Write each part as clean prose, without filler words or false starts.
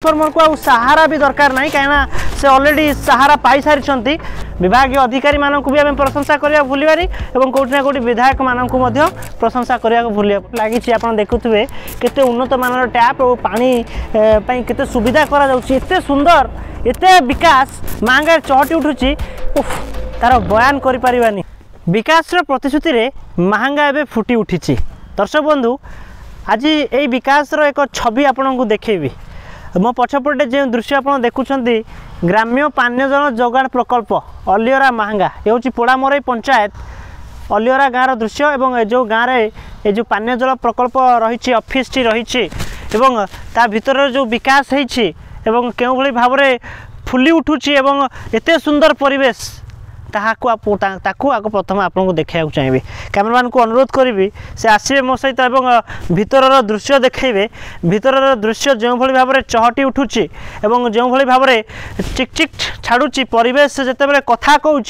Transformer को सहारा भी दरकार नहीं कहीं से ऑलरेडी सहारा पाई सारी विभाग अधिकारी मानक भी आम प्रशंसा करने भूलबारी और कौटि ना कौटि विधायक मानक प्रशंसा करने भूल लगी आप देखुए केते उन्नत मानर टैप और पानी केते सुविधा करते सुंदर एते विकास मांगार चहटी उठुची तार बयान करें विकास प्रतिश्रुति रे महंगा एवं फुटी उठी। दर्शक बंधु आज यही विकास एक छवि आपन को देखेबी मो पछपटे जो दृश्य आप देखुं ग्राम्य पानीय जल जोगाड़ प्रकल्प अलियरा महंगा ये हूँ पोड़ामरई पंचायत अलियरा गाँव दृश्य और जो गाँव में जो पानीय जल प्रकल्प रही ऑफिस टी रही ता भीतर जो विकास होती के भाव में फुली उठुची एत सुंदर परिवेश ताकू आगे प्रथम आपको देखा चाहिए कैमरामैन को अनुरोध करी से आसवे मो सहित भीतर दृश्य देखेबे भीतर दृश्य जो भाव में चहटी उठुची जो भाव में चिक चिक छाड़ुची परिवेश जिते कथा कहूँ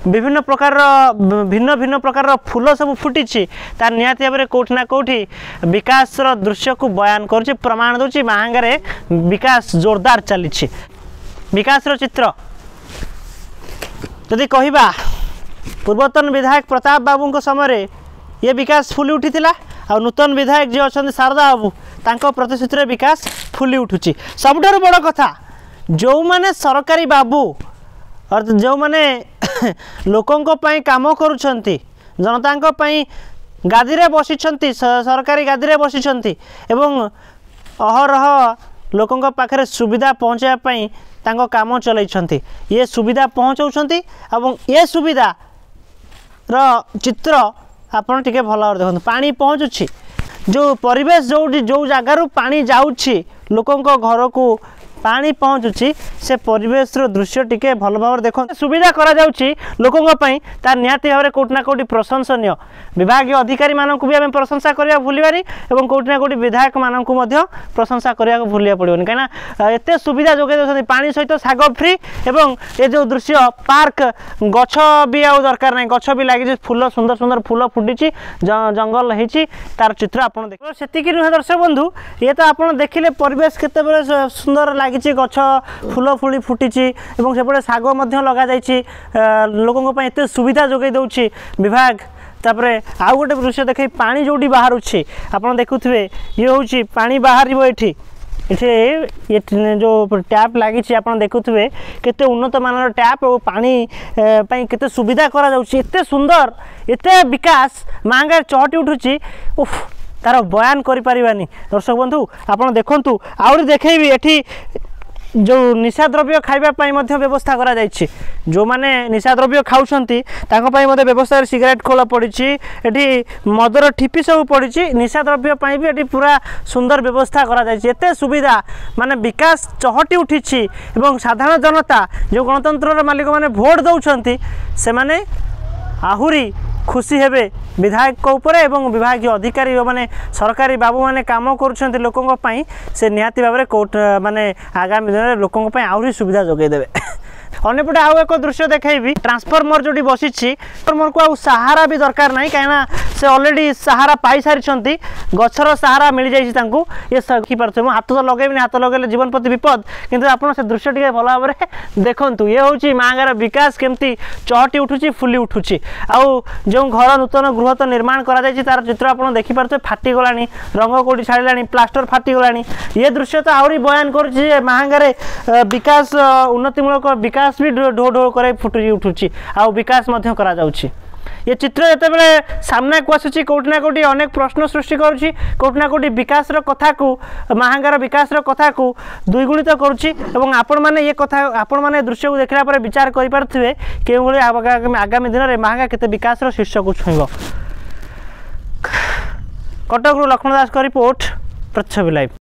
विभिन्न प्रकार भिन्न भिन्न प्रकार फूल सब फुटी तार निहाती भाव में कौटि ना कौटि विकास दृश्य को बयान कर प्रमाण दूसरी महांगारे विकास जोरदार चली विकास चित्र जदि कहवा पूर्वतन विधायक प्रताप बाबू समय ये विकास फुली उठी आ नूतन विधायक जी अच्छा शारदा बाबू तांको प्रतिश्रुति विकास फुली उठुची सबुठारु बड़ कथा जो माने सरकारी बाबू और जो माने लोकों काम करुछंती जनता गादी रे बसिछंती सरकारी गादी रे बसिछंती एवं अहरह लोकों पाखरे सुविधा पहुँचाई तांको काम चलैछंती ये सुविधा पहुँचाउछंती एवं ये सुविधा रो चित्र आपन टिके भल भाव देखो पानी पहुँचुछि जो परिवेश जो जगार पानी जाउछि लोकों घर को पानी पहुँचुछि से परिवेश दृश्य टिके भल भाव देखो सुविधा करा जाउछि लोकों तार निहाती भाव में कौटि ना कौटि प्रशंसनीय विभाग अधिकारी मानक भी आम प्रशंसा करने भूलबारी और कौटि ना कौटि विधायक मानक प्रशंसा करने भूलिया पड़ोनी कहीं एत सुविधा जोगे पानी सहित साग फ्री और ये जो दृश्य पार्क गछ भी आ दरकार ना गछ भी लगी फूल सुंदर सुंदर फूल फुटी जंगल होती तार चित्र आप से नुहे दर्शक बंधु ये तो आप देखिले परिवेश केते सुंदर लगी गछ फूल फुली फुटी सेपटे शाग लग जा लोकों एत सुविधा जोगे दौर विभाग तापरे आउ गोटे दृश्य देखे पानी जोटी बाहर आप देखुए ये हूँ पानी बाहर ये जो टैप लगी आप देखुए केते उन्नत मानर टैप और पानी केते सुविधा करते सुंदर एत विकास मांगार चहटी उठुची तार बयान करें दर्शक बंधु आप देखु आहरी देखेबी एठी जो निशा द्रव्य खाइबापी व्यवस्था करा जायछि जो माने निशा द्रव्य खाऊछंती तांको व्यवस्था सिगरेट खोल पड़ी एटी मदर ठिपी सब पड़ी निशा द्रव्य भी एटी पूरा सुंदर व्यवस्था करा जायछि एते सुविधा माने विकास चहटी उठिछि एवं साधारण जनता जो गणतंत्र मालिक माने भोट दौछंती से माने आहुरी खुशी हेबे विधायक ऊपर एवं विभाग अधिकारी माने सरकारी बाबू माने काम करुछंती लोकों से निहाती भाव में कोर्ट माने आगामी दिन में लोकों आहरी सुविधा जोगे देवे अन्यपटे आउ एक दृश्य देखेबी ट्रांसफॉर्मर जोटी बसी ट्रांसफॉर्मर को सहारा भी दरकार नहीं कहीं से ऑलरेडी सहारा पाई सारी गचर सहारा मिल जाइए ये पारे हाथ तो लगेबी हाथ लगे जीवन प्रति विपद किंतु आपन से दृश्य टी भल भाव में देखु ये हूँ मांगार विकास केमती चहटी उठुची फुली उठुची आउ जो घर नूतन गृह तो निर्माण करा तार चित्र आप देखिपे फाटीगला रंग कौटी छाड़ा प्लास्टर फाटीगला ये दृश्य तो आहरी बयान कर महांगारे विकास उन्नतिमूलक विकास भी ढो ढो कर फुटी उठुची आ विकास करा जाउची ये चित्र जिते सामना को आसूँ कौटि ना कौटि अनेक प्रश्न सृष्टि करुँची कौटि ना कौटि विकास कथा को महांगार विकास कथा को द्विगुणित करुँची आपण मैंने ये कथा आपण मैंने दृश्य को देखला पर विचार करें कि आगामी दिन में महांगा केते विकास शीर्ष को छुईब। कटक लक्ष्मण दास का रिपोर्ट प्रतिच्छवि लाइव।